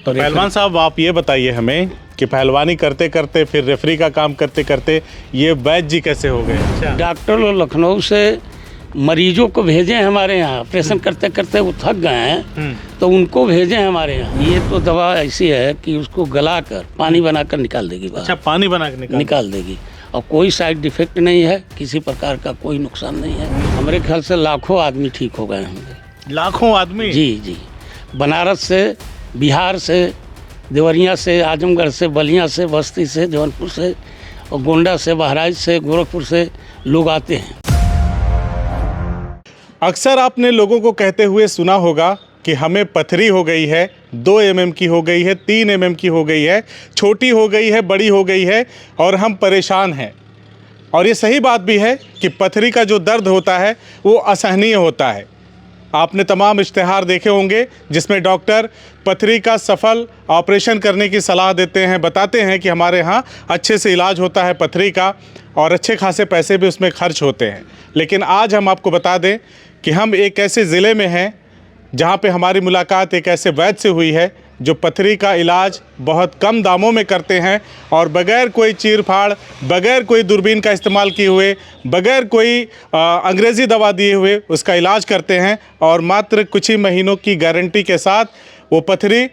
तो पहलवान साहब, आप ये बताइए हमें कि पहलवानी करते करते फिर रेफरी का काम करते करते ये वैद्य जी कैसे हो गए? अच्छा। डॉक्टर लोग लखनऊ से मरीजों को भेजे हैं हमारे यहाँ। ऑपरेशन करते करते वो थक गए हैं तो उनको भेजे हैं हमारे यहाँ। ये तो दवा ऐसी है कि उसको गलाकर पानी बनाकर निकाल देगी बाहर। अच्छा, पानी बना के निकाल देगी और कोई साइड डिफेक्ट नहीं है, किसी प्रकार का कोई नुकसान नहीं है। हमारे ख्याल से लाखों आदमी ठीक हो गए होंगे। लाखों आदमी? जी जी, बनारस से, बिहार से, देवरिया से, आजमगढ़ से, बलिया से, बस्ती से, जौनपुर से और गोंडा से, बहराइच से, गोरखपुर से लोग आते हैं। अक्सर आपने लोगों को कहते हुए सुना होगा कि हमें पथरी हो गई है, 2 mm की हो गई है, 3 mm की हो गई है, छोटी हो गई है, बड़ी हो गई है और हम परेशान हैं। और ये सही बात भी है कि पथरी का जो दर्द होता है वो असहनीय होता है। आपने तमाम इश्तिहार देखे होंगे जिसमें डॉक्टर पथरी का सफल ऑपरेशन करने की सलाह देते हैं, बताते हैं कि हमारे यहाँ अच्छे से इलाज होता है पथरी का और अच्छे खासे पैसे भी उसमें खर्च होते हैं। लेकिन आज हम आपको बता दें कि हम एक ऐसे ज़िले में हैं जहाँ पे हमारी मुलाकात एक ऐसे वैद्य से हुई है जो पथरी का इलाज बहुत कम दामों में करते हैं और बग़ैर कोई चीर फाड़, बग़ैर कोई दूरबीन का इस्तेमाल किए हुए, बग़ैर कोई अंग्रेज़ी दवा दिए हुए उसका इलाज करते हैं और मात्र कुछ ही महीनों की गारंटी के साथ वो पथरी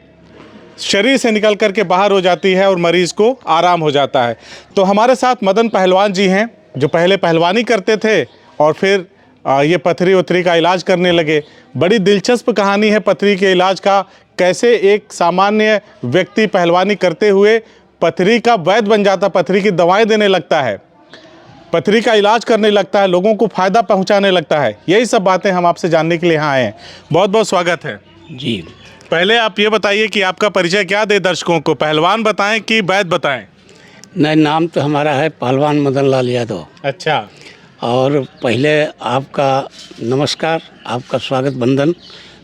शरीर से निकल कर के बाहर हो जाती है और मरीज़ को आराम हो जाता है। तो हमारे साथ मदन पहलवान जी हैं जो पहले पहलवानी करते थे और फिर ये पथरी वथरी का इलाज करने लगे। बड़ी दिलचस्प कहानी है पथरी के इलाज का, कैसे एक सामान्य व्यक्ति पहलवानी करते हुए पथरी का वैद्य बन जाता, पथरी की दवाएं देने लगता है, पथरी का इलाज करने लगता है, लोगों को फ़ायदा पहुंचाने लगता है। यही सब बातें हम आपसे जानने के लिए यहाँ आए हैं। बहुत बहुत स्वागत है जी। पहले आप ये बताइए कि आपका परिचय क्या दे दर्शकों को, पहलवान बताएं कि वैद्य बताएं? नहीं, नाम तो हमारा है पहलवान मदन लाल यादव। अच्छा। और पहले आपका नमस्कार, आपका स्वागत बंदन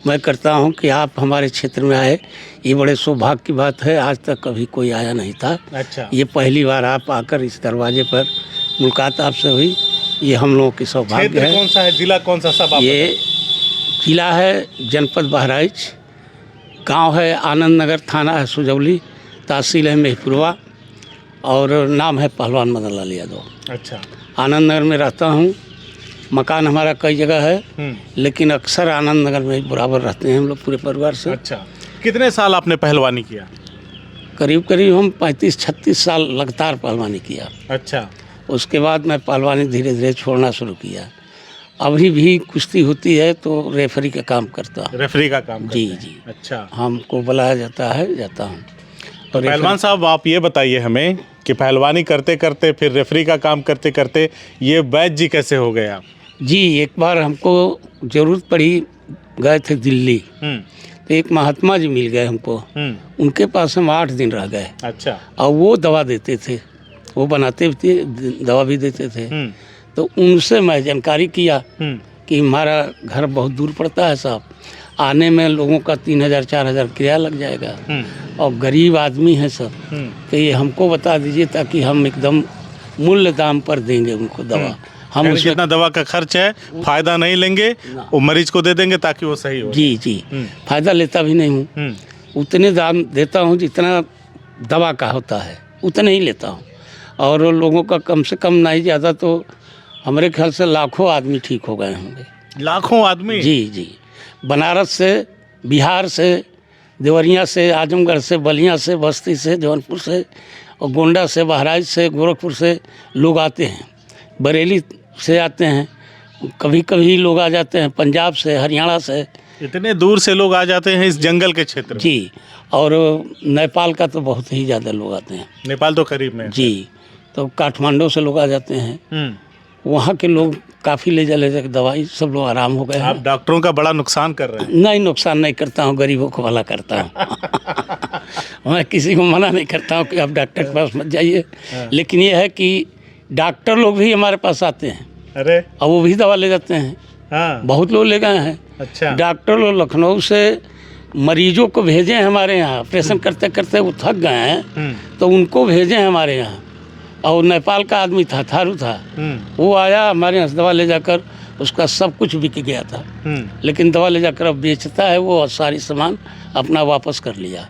मैं करता हूं कि आप हमारे क्षेत्र में आए। ये बड़े सौभाग्य की बात है, आज तक कभी कोई आया नहीं था। अच्छा। ये पहली बार आप आकर इस दरवाजे पर मुलाकात आपसे हुई, ये हम लोगों की सौभाग्य है। कौन सा है, जिला कौन सा? सब ये जिला है जनपद बहराइच, गांव है आनंद नगर, थाना है सुजौली, तहसील है मेहपुरवा और नाम है पहलवान मदन लाल यादव। अच्छा। आनंद नगर में रहता हूँ। मकान हमारा कई जगह है लेकिन अक्सर आनंद नगर में बराबर रहते हैं हम लोग पूरे परिवार से। अच्छा। कितने साल आपने पहलवानी किया? करीब करीब हम 35-36 साल लगातार पहलवानी किया। अच्छा। उसके बाद मैं पहलवानी धीरे धीरे छोड़ना शुरू किया। अभी भी कुश्ती होती है तो रेफरी का काम करता हूँ। रेफरी का काम जी करते हैं? जी। अच्छा। हमको बुलाया जाता है, जाता हूँ। तो पहलवान साहब, आप ये बताइए हमें कि पहलवानी करते करते फिर रेफरी का काम करते करते ये वैद्य जी कैसे हो गए आप? जी, एक बार हमको ज़रूरत पड़ी, गए थे दिल्ली तो एक महात्मा जी मिल गए हमको। उनके पास हम 8 दिन रह गए। अच्छा। और वो दवा देते थे, वो बनाते थे, दवा भी देते थे। तो उनसे मैं जानकारी किया कि हमारा घर बहुत दूर पड़ता है साहब, आने में लोगों का 3,000-4,000 किराया लग जाएगा और गरीब आदमी है सब, तो ये हमको बता दीजिए ताकि हम एकदम मूल्य दाम पर देंगे उनको दवा। हम उसमें जितना दवा का खर्च है फायदा नहीं लेंगे, वो मरीज को दे देंगे ताकि वो सही हो। जी जी, फायदा लेता भी नहीं हूँ, उतने दाम देता हूँ जितना दवा का होता है उतने ही लेता हूँ। और लोगों का कम से कम नहीं ज़्यादा तो हमारे ख्याल से लाखों आदमी ठीक हो गए होंगे। लाखों आदमी? जी जी, बनारस से, बिहार से, देवरिया से, आजमगढ़ से, बलिया से, बस्ती से, जौनपुर से और गोंडा से, बहराइच से, गोरखपुर से लोग आते हैं, बरेली से आते हैं, कभी कभी लोग आ जाते हैं पंजाब से, हरियाणा से। इतने दूर से लोग आ जाते हैं इस जंगल के क्षेत्र में? जी, और नेपाल का तो बहुत ही ज़्यादा लोग आते हैं। नेपाल तो करीब में? जी, तो काठमांडू से लोग आ जाते हैं, वहाँ के लोग काफ़ी ले जाके दवाई, सब लोग आराम हो गए। आप डॉक्टरों का बड़ा नुकसान कर रहे हैं। नहीं, नुकसान नहीं करता हूँ, गरीबों को भला करता हूँ। मैं किसी को मना नहीं करता हूँ कि आप डॉक्टर के पास मत जाइए, लेकिन ये है कि डॉक्टर लोग भी हमारे पास आते हैं। अरे! और वो भी दवा ले जाते हैं। हाँ। बहुत लोग ले गए हैं। अच्छा। डॉक्टर लोग लखनऊ से मरीजों को भेजे हैं हमारे यहाँ। ऑपरेशन करते करते वो थक गए हैं तो उनको भेजे हैं हमारे यहाँ। और नेपाल का आदमी था, थारू था, वो आया हमारे यहाँ से दवा ले जाकर उसका सब कुछ बिक गया था, लेकिन दवा ले जाकर अब बेचता है वो, और सारी सामान अपना वापस कर लिया।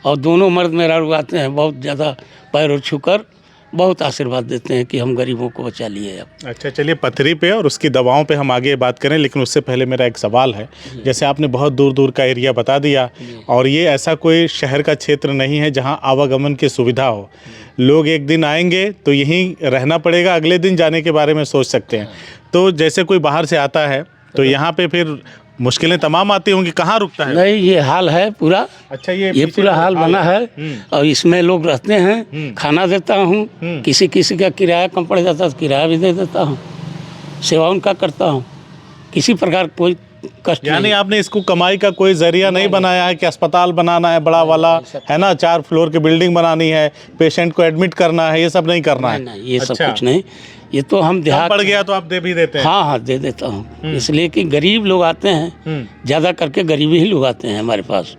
और दोनों मर्द मेरा आते हैं बहुत ज़्यादा पैर छूकर, बहुत आशीर्वाद देते हैं कि हम गरीबों को बचा लिए अब। अच्छा, चलिए पथरी पे और उसकी दवाओं पे हम आगे बात करें, लेकिन उससे पहले मेरा एक सवाल है। जैसे आपने बहुत दूर दूर का एरिया बता दिया, और ये ऐसा कोई शहर का क्षेत्र नहीं है जहां आवागमन की सुविधा हो। लोग एक दिन आएंगे तो यहीं रहना पड़ेगा, अगले दिन जाने के बारे में सोच सकते हैं। तो जैसे कोई बाहर से आता है तो यहाँ पे फिर मुश्किलें तमाम आती होंगी, कहाँ रुकता है? नहीं, ये हाल है पूरा। अच्छा, ये पूरा हाल बना है, और इसमें लोग रहते हैं। खाना देता हूँ, किसी किसी का किराया कम पड़ जाता है तो किराया भी दे देता हूँ, सेवा उनका करता हूँ। किसी प्रकार कोई कष्ट यानी नहीं। आपने इसको कमाई का कोई जरिया नहीं बनाया है कि अस्पताल बनाना है बड़ा वाला, है ना, 4 फ्लोर की बिल्डिंग बनानी है, पेशेंट को एडमिट करना है, ये सब नहीं करना है? नहीं, ये सब अच्छा। कुछ नहीं। ये तो हम देहात पड़ गया तो आप दे भी देते हैं? हाँ हाँ, दे देता हूँ, इसलिए कि गरीब लोग आते हैं, ज़्यादा करके गरीब ही लोग आते हैं हमारे पास।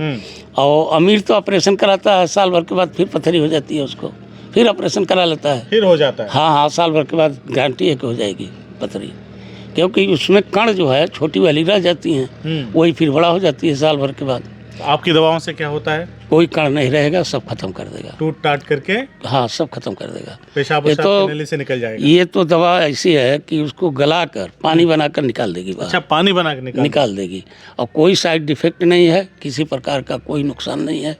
और अमीर तो ऑपरेशन कराता है, साल भर के बाद फिर पथरी हो जाती है उसको, फिर ऑपरेशन करा लेता है, फिर हो जाता है? हाँ हाँ, साल भर के बाद गारंटी है कि हो जाएगी पथरी, क्योंकि उसमें कण जो है छोटी वाली रह जाती हैं, वही फिर बड़ा हो जाती है साल भर के बाद। आपकी दवाओं से क्या होता है? कोई कण नहीं रहेगा, सब खत्म कर देगा, टूट टाट करके हाँ, सब खत्म कर देगा। पेशाब ये वशाब तो के नली से निकल जाएगा? ये तो दवा ऐसी है कि उसको गलाकर पानी बनाकर निकाल देगी बाहर। अच्छा, पानी बना के निकाल देगी, और कोई साइड इफेक्ट नहीं है, किसी प्रकार का कोई नुकसान नहीं है।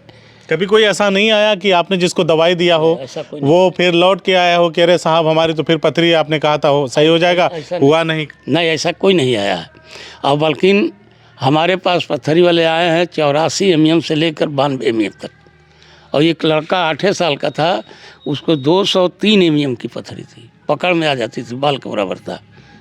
कभी कोई ऐसा नहीं आया कि आपने जिसको दवाई दिया हो ऐसा कोई वो फिर लौट के आया हो कि अरे साहब हमारी तो फिर पथरी आपने कहा था हो सही हो जाएगा, हुआ नहीं? नहीं, ऐसा कोई नहीं आया है। और बल्कि हमारे पास पत्थरी वाले आए हैं 84 mm से लेकर 92 mm तक, और एक लड़का 8 साल का था, उसको 203 mm की पत्थरी थी, पकड़ में आ जाती थी, बाल का बराबर था,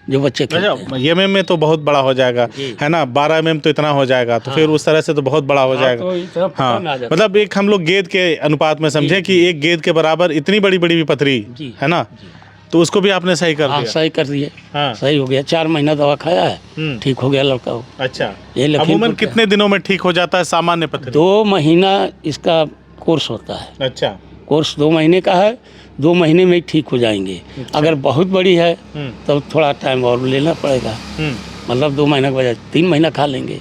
जो बच्चे खेलते हैं। एमएम में तो बहुत बड़ा हो जाएगा, है ना, 12 mm तो इतना हो जाएगा, तो फिर उस तरह से तो बहुत बड़ा हो जाएगा। तो इतना पकड़ हाँ, में आ जाता मतलब एक हम लोग गेंद के अनुपात में समझे कि एक गेंद के बराबर इतनी बड़ी बड़ी भी पथरी, है ना, तो उसको भी आपने सही कर हाँ, दिया? सही कर दिए, हाँ। सही हो गया। 4 महीना दवा खाया है, ठीक हो गया लड़का वो। अच्छा, ये अमूमन कितने दिनों में ठीक हो जाता है सामान्य पथरी? 2 महीना इसका कोर्स होता है। अच्छा, कोर्स 2 महीने का है, 2 महीने में ही ठीक हो जाएंगे। अगर बहुत बड़ी है तो थोड़ा टाइम और लेना पड़ेगा, मतलब 2 महीने के बजाय 3 महीना खा लेंगे।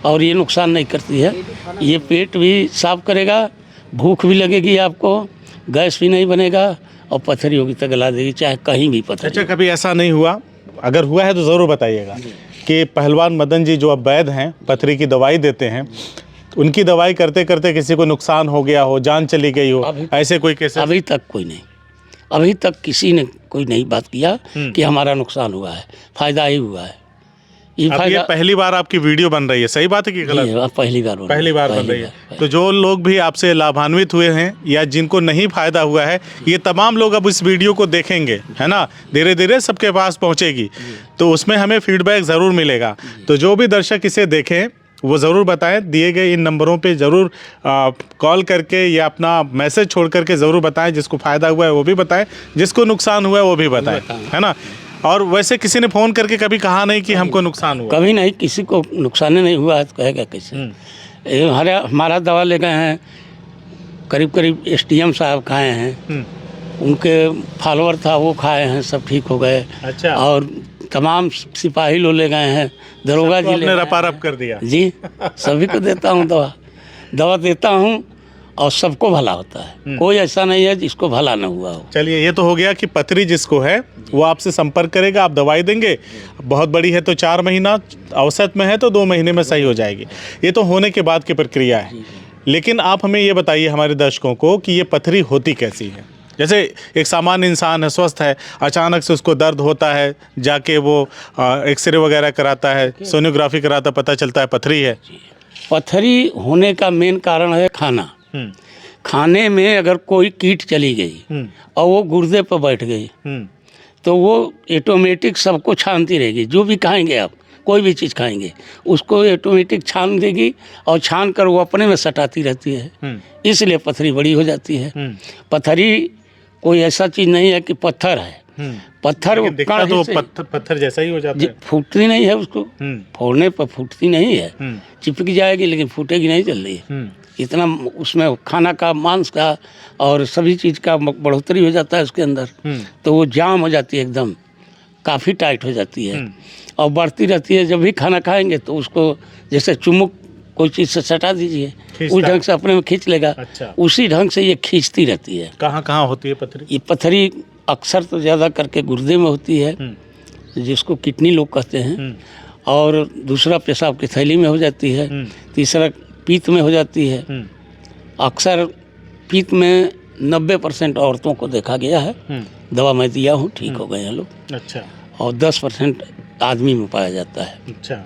और ये नुकसान नहीं करती है, ये पेट भी साफ करेगा, भूख भी लगेगी आपको, गैस भी नहीं बनेगा, और पथरी होगी तो गला देगी, चाहे कहीं भी पथरी। अच्छा, कभी ऐसा नहीं हुआ, अगर हुआ है तो ज़रूर बताइएगा, कि पहलवान मदन जी जो अब वैद्य हैं, पथरी की दवाई देते हैं, उनकी दवाई करते करते किसी को नुकसान हो गया हो, जान चली गई हो, ऐसे कोई केस? अभी तक कोई नहीं, अभी तक किसी ने कोई नहीं बात किया कि हमारा नुकसान हुआ है, फायदा ही हुआ है। ये पहली बार आपकी वीडियो बन रही है, सही बात है कि गलत? पहली बार बन रही है। तो जो लोग भी आपसे लाभान्वित हुए हैं या जिनको नहीं फायदा हुआ है, ये तमाम लोग अब इस वीडियो को देखेंगे, है ना, धीरे धीरे सबके पास पहुंचेगी, तो उसमें हमें फीडबैक ज़रूर मिलेगा। तो जो भी दर्शक इसे देखें वो ज़रूर बताएं, दिए गए इन नंबरों पे ज़रूर कॉल करके या अपना मैसेज छोड़ करके ज़रूर बताएं। जिसको फ़ायदा हुआ है वो भी बताएं, जिसको नुकसान हुआ है वो भी बताएं, है ना। और वैसे किसी ने फ़ोन करके कभी कहा नहीं कि हमको नुकसान हुआ? कभी नहीं, किसी को नुकसान नहीं हुआ है तो कहेगा कैसे। हमारा दवा ले गए हैं, करीब करीब SDM साहब खाए हैं, उनके फॉलोअर था वो खाए हैं, सब ठीक हो गए। अच्छा, और तमाम सिपाही लोग ले गए हैं, दरोगा जी ने रपारप कर दिया जी। सभी को देता हूँ दवा देता हूँ, और सबको भला होता है, कोई ऐसा नहीं है जिसको भला न हुआ हो। चलिए, ये तो हो गया कि पथरी जिसको है वो आपसे संपर्क करेगा, आप दवाई देंगे, बहुत बड़ी है तो 4 महीना, औसत में है तो 2 महीने में सही हो जाएगी। ये तो होने के बाद की प्रक्रिया है। लेकिन आप हमें ये बताइए हमारे दर्शकों को कि ये पथरी होती कैसी है। जैसे एक सामान्य इंसान है, स्वस्थ है, अचानक से उसको दर्द होता है, जाके वो एक्सरे वगैरह कराता है, सोनोग्राफी कराता, पता चलता है पथरी है। पथरी होने का मेन कारण है खाना। खाने में अगर कोई कीट चली गई और वो गुर्दे पर बैठ गई तो वो ऑटोमेटिक सबको छानती रहेगी। जो भी खाएंगे आप, कोई भी चीज़ खाएंगे, उसको ऑटोमेटिक छान देगी, और छान कर वो अपने में सटाती रहती है, इसलिए पथरी बड़ी हो जाती है। पथरी कोई ऐसा चीज़ नहीं है कि पत्थर है, पत्थर वो तो पत्थर जैसा ही हो जाता है, फूटती नहीं है, उसको फोड़ने पर फूटती नहीं है, चिपक जाएगी लेकिन फूटेगी नहीं जल्दी। इतना उसमें खाना का, मांस का और सभी चीज़ का बढ़ोतरी हो जाता है उसके अंदर, तो वो जाम हो जाती है, एकदम काफ़ी टाइट हो जाती है। और बढ़ती रहती है। जब भी खाना खाएंगे तो उसको जैसे चुमुक कोई चीज़ से सटा दीजिए, उस ढंग से अपने में खींच लेगा। अच्छा। उसी ढंग से ये खींचती रहती है। कहाँ कहाँ होती है पथरी? ये पथरी अक्सर तो ज़्यादा करके गुर्दे में होती है, जिसको किडनी लोग कहते हैं, और दूसरा पेशाब की थैली में हो जाती है, तीसरा पीत में हो जाती है। अक्सर पीत में 90% औरतों को देखा गया है। दवा मैं दिया हूँ, ठीक हो गए हैं लोग। अच्छा। और 10% आदमी में पाया जाता है। अच्छा।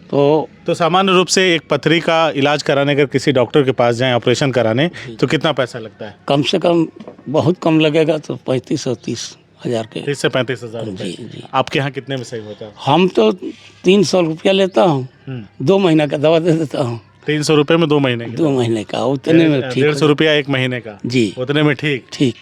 तो सामान्य रूप से एक पथरी का इलाज कराने अगर किसी डॉक्टर के पास जाएं ऑपरेशन कराने तो कितना पैसा लगता है? कम से कम बहुत कम लगेगा तो 35 और 30 हज़ार के। 30 से 35 हज़ार जी जी। आपके यहाँ कितने में सही होता है? हम तो 300 रुपया लेता हूँ, 2 महीना का दवा दे देता हूँ। 300 रुपये में 2 महीने की? 2 महीने का, उतने में ठीक। 150 रुपया 1 महीने का? जी। उतने में ठीक? ठीक,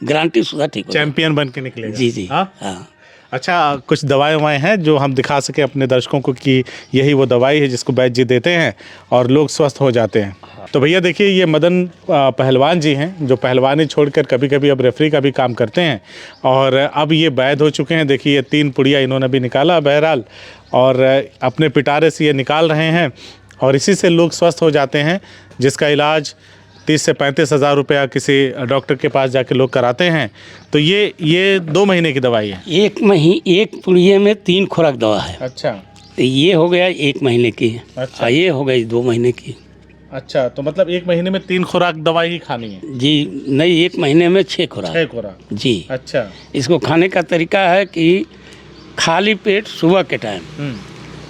गारंटी शुदा ठीक हो। चैंपियन बन के निकलेगा? जी जी। हाँ? हाँ। अच्छा, कुछ दवाएं हैं जो हम दिखा सके अपने दर्शकों को कि यही वो दवाई है जिसको वैद्य जी देते हैं और लोग स्वस्थ हो जाते हैं? तो भैया देखिए, ये मदन पहलवान जी हैं जो पहलवानी छोड़कर कभी कभी अब रेफरी का भी काम करते हैं और अब ये वैद्य हो चुके हैं। देखिए ये 3 पुड़िया इन्होंने भी निकाला बहरहाल, और अपने पिटारे से ये निकाल रहे हैं और इसी से लोग स्वस्थ हो जाते हैं, जिसका इलाज 30 से 35 हज़ार रुपया किसी डॉक्टर के पास जाके लोग कराते हैं। तो ये 2 महीने की दवाई है? एक पुड़िये में 3 खुराक दवा है। अच्छा। तो ये हो गया 1 महीने की। अच्छा। ये हो गई 2 महीने की। अच्छा, तो मतलब 1 महीने में 3 खुराक दवाई ही खानी है? जी नहीं, 1 महीने में 6 खुराक। 6 खुराक? जी। अच्छा। इसको खाने का तरीका है कि खाली पेट सुबह के टाइम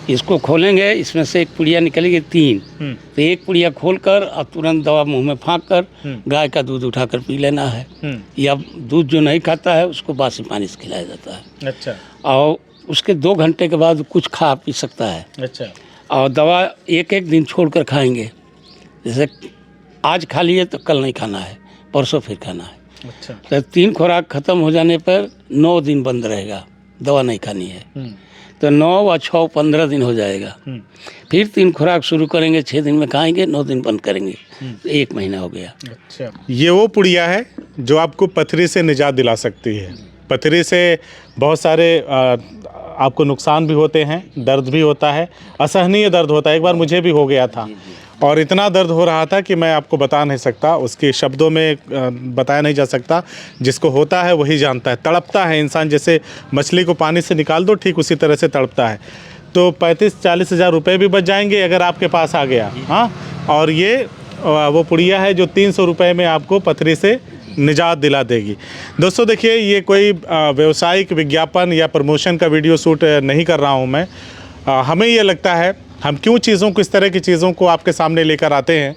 इसको खोलेंगे, इसमें से एक पुड़िया निकलेगी 3, तो एक पुड़िया खोलकर और तुरंत दवा मुंह में फाँक कर गाय का दूध उठाकर पी लेना है। या दूध जो नहीं खाता है उसको बासी पानी से खिलाया जाता है। अच्छा। और उसके 2 घंटे के बाद कुछ खा पी सकता है। अच्छा। और दवा एक दिन छोड़कर खाएंगे, जैसे आज खा लिए तो कल नहीं खाना है, परसों फिर खाना है। अच्छा। तो 3 खुराक खत्म हो जाने पर 9 दिन बंद रहेगा, दवा नहीं खानी है। तो 9 व 6 15 दिन हो जाएगा। फिर 3 खुराक शुरू करेंगे, 6 दिन में खाएंगे, 9 दिन बंद करेंगे, तो 1 महीना हो गया। अच्छा। ये वो पुड़िया है जो आपको पथरी से निजात दिला सकती है। पथरी से बहुत सारे आपको नुकसान भी होते हैं, दर्द भी होता है, असहनीय दर्द होता है। एक बार मुझे भी हो गया था और इतना दर्द हो रहा था कि मैं आपको बता नहीं सकता, उसके शब्दों में बताया नहीं जा सकता। जिसको होता है वही जानता है। तड़पता है इंसान, जैसे मछली को पानी से निकाल दो ठीक उसी तरह से तड़पता है। तो 35-40 हज़ार रुपये भी बच जाएंगे अगर आपके पास आ गया। हाँ, और ये वो पुड़िया है जो 300 रुपये में आपको पथरी से निजात दिला देगी। दोस्तों देखिए, ये कोई व्यवसायिक विज्ञापन या प्रमोशन का वीडियो शूट नहीं कर रहा हूँ मैं। हमें ये लगता है, हम क्यों चीज़ों को, इस तरह की चीज़ों को आपके सामने लेकर आते हैं,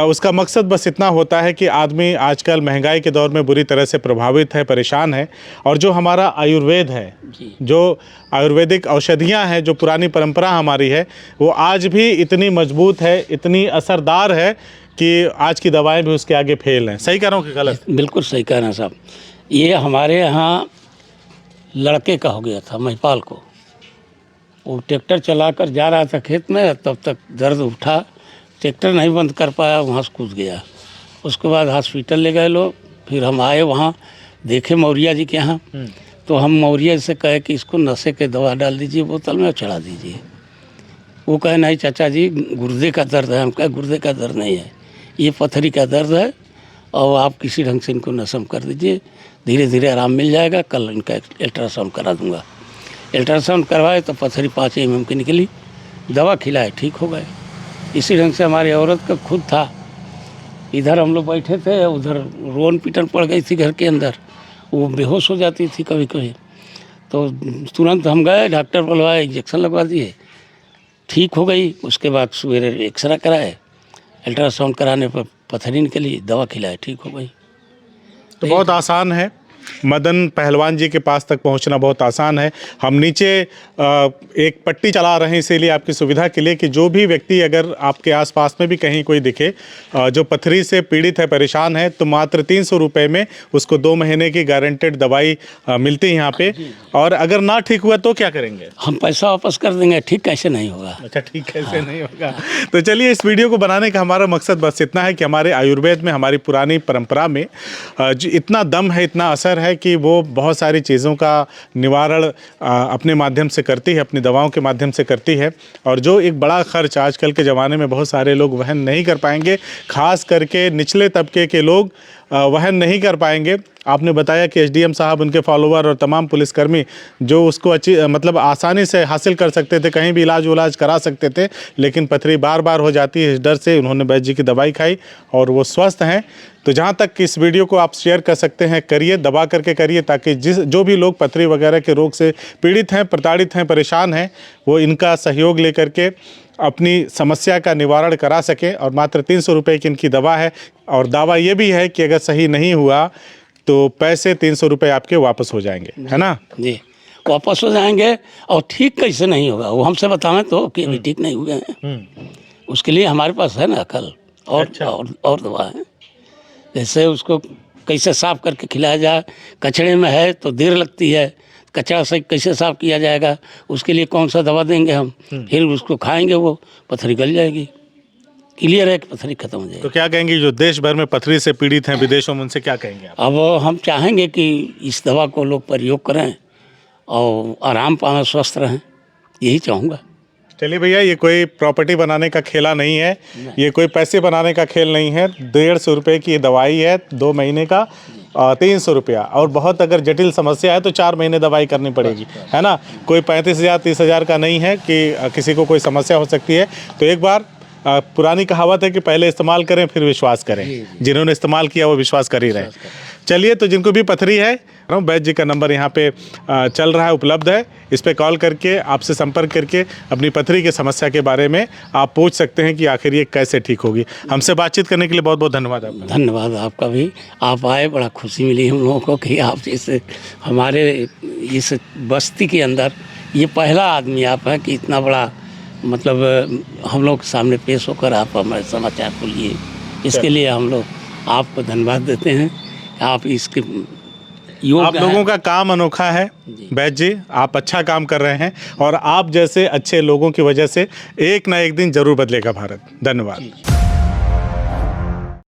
उसका मकसद बस इतना होता है कि आदमी आजकल महंगाई के दौर में बुरी तरह से प्रभावित है, परेशान है, और जो हमारा आयुर्वेद है, जो आयुर्वेदिक औषधियाँ हैं, जो पुरानी परंपरा हमारी है, वो आज भी इतनी मजबूत है, इतनी असरदार है कि आज की दवाएं भी उसके आगे फेल हैं। सही कह रहा हूँ कि गलत? बिल्कुल सही कह रहे हैं साहब। ये हमारे यहाँ लड़के का हो गया था, महिपाल को। वो ट्रैक्टर चलाकर जा रहा था खेत में, तब तक दर्द उठा, ट्रैक्टर नहीं बंद कर पाया, वहाँ से कूद गया। उसके बाद हॉस्पिटल ले गए लोग, फिर हम आए वहाँ, देखे मौर्या जी के यहाँ, तो हम मौर्या से कहे कि इसको नशे के दवा डाल दीजिए बोतल में और चढ़ा दीजिए। वो कहे नहीं चाचा जी, गुर्दे का दर्द है। हम कहे गुर्दे का दर्द नहीं है, ये पथरी का दर्द है, और आप किसी ढंग से इनको नशम कर दीजिए, धीरे धीरे आराम मिल जाएगा। कल इनका अल्ट्रासाउंड करा दूँगा। अल्ट्रासाउंड करवाए तो पथरी 5 mm की निकली, दवा खिलाए, ठीक हो गए। इसी ढंग से हमारी औरत का खुद था। इधर हम लोग बैठे थे, उधर रोन पीटन पड़ गई थी घर के अंदर, वो बेहोश हो जाती थी कभी कभी। तो तुरंत हम गए, डॉक्टर बुलवाए, इंजेक्शन लगवा दिए, ठीक हो गई। उसके बाद सवेरे एक्सरे कराए, अल्ट्रासाउंड कराने पर पथरी निकली, दवा खिलाए, ठीक हो गई। तो बहुत आसान है, मदन पहलवान जी के पास तक पहुंचना बहुत आसान है। हम नीचे एक पट्टी चला रहे हैं इसीलिए आपकी सुविधा के लिए कि जो भी व्यक्ति अगर आपके आसपास में भी कहीं कोई दिखे जो पथरी से पीड़ित है, परेशान है, तो मात्र 300 रुपये में उसको 2 महीने की गारंटेड दवाई मिलती है यहाँ पे। और अगर ना ठीक हुआ तो क्या करेंगे? हम पैसा वापस कर देंगे। ठीक कैसे नहीं होगा? अच्छा, ठीक कैसे नहीं होगा? तो चलिए, इस वीडियो को बनाने का हमारा मकसद बस इतना है कि हमारे आयुर्वेद में, हमारी पुरानी परंपरा में इतना दम है, इतना असर असर है कि वो बहुत सारी चीज़ों का निवारण अपने माध्यम से करती है, अपनी दवाओं के माध्यम से करती है। और जो एक बड़ा खर्च आजकल के ज़माने में बहुत सारे लोग वहन नहीं कर पाएंगे, खास करके निचले तबके के लोग वहन नहीं कर पाएंगे। आपने बताया कि एसडीएम साहब, उनके फॉलोवर और तमाम पुलिसकर्मी जो उसको मतलब आसानी से हासिल कर सकते थे, कहीं भी इलाज करा सकते थे, लेकिन पथरी बार बार हो जाती है। इस डर से उन्होंने वैद्य जी की दवाई खाई और वो स्वस्थ हैं। तो जहाँ तक कि इस वीडियो को आप शेयर कर सकते हैं, करिए, दबा करके करिए, ताकि जो भी लोग पथरी वगैरह के रोग से पीड़ित हैं, प्रताड़ित हैं, परेशान हैं, वो इनका सहयोग लेकर के अपनी समस्या का निवारण करा सकें। और मात्र 300 रुपये की इनकी दवा है, और दावा ये भी है कि अगर सही नहीं हुआ तो पैसे 300 रुपये आपके वापस हो जाएंगे, है ना जी, वापस हो जाएंगे। और ठीक कैसे नहीं होगा वो हमसे बतावें तो कि अभी ठीक नहीं हुए हैं। उसके लिए हमारे पास है ना अकल और अच्छा। और दवा है। जैसे उसको कैसे साफ करके खिलाया जाए, कचड़े में है तो देर लगती है, कचरा से कैसे साफ किया जाएगा, उसके लिए कौन सा दवा देंगे हम, फिर उसको खाएंगे वो पथरी गल जाएगी, क्लियर है कि पथरी खत्म हो जाएगी। तो क्या कहेंगे जो देश भर में पथरी से पीड़ित हैं विदेशों में, उनसे क्या कहेंगे आप? अब हम चाहेंगे कि इस दवा को लोग प्रयोग करें और आराम पाएं, स्वस्थ रहें, यही चाहूँगा। चलिए भैया, ये कोई प्रॉपर्टी बनाने का खेला नहीं है, ये कोई पैसे बनाने का खेल नहीं है। 150 रुपये की ये दवाई है, 2 महीने का 300 रुपया। और बहुत अगर जटिल समस्या है तो 4 महीने दवाई करनी पड़ेगी, है ना। कोई 35,000 30,000 का नहीं है कि किसी को कोई समस्या हो सकती है। तो एक बार पुरानी कहावत है कि पहले इस्तेमाल करें फिर विश्वास करें। जिन्होंने इस्तेमाल किया वो विश्वास कर ही रहे। चलिए, तो जिनको भी पथरी है, वैद्य जी का नंबर यहाँ पे चल रहा है, उपलब्ध है। इस पे कॉल करके आपसे संपर्क करके अपनी पथरी की समस्या के बारे में आप पूछ सकते हैं कि आखिर ये कैसे ठीक होगी। हमसे बातचीत करने के लिए बहुत बहुत धन्यवाद आपका। धन्यवाद आपका भी। आप आए, बड़ा खुशी मिली हम लोगों को कि आप जैसे हमारे इस बस्ती के अंदर ये पहला आदमी आप हैं कि इतना बड़ा मतलब हम लोग के सामने पेश होकर आप हमारे समाचार को लिए। इसके लिए हम लोग आपको धन्यवाद देते हैं। आप इसके आप लोगों का काम अनोखा है वैद्य जी, आप अच्छा काम कर रहे हैं, और आप जैसे अच्छे लोगों की वजह से एक ना एक दिन जरूर बदलेगा भारत। धन्यवाद।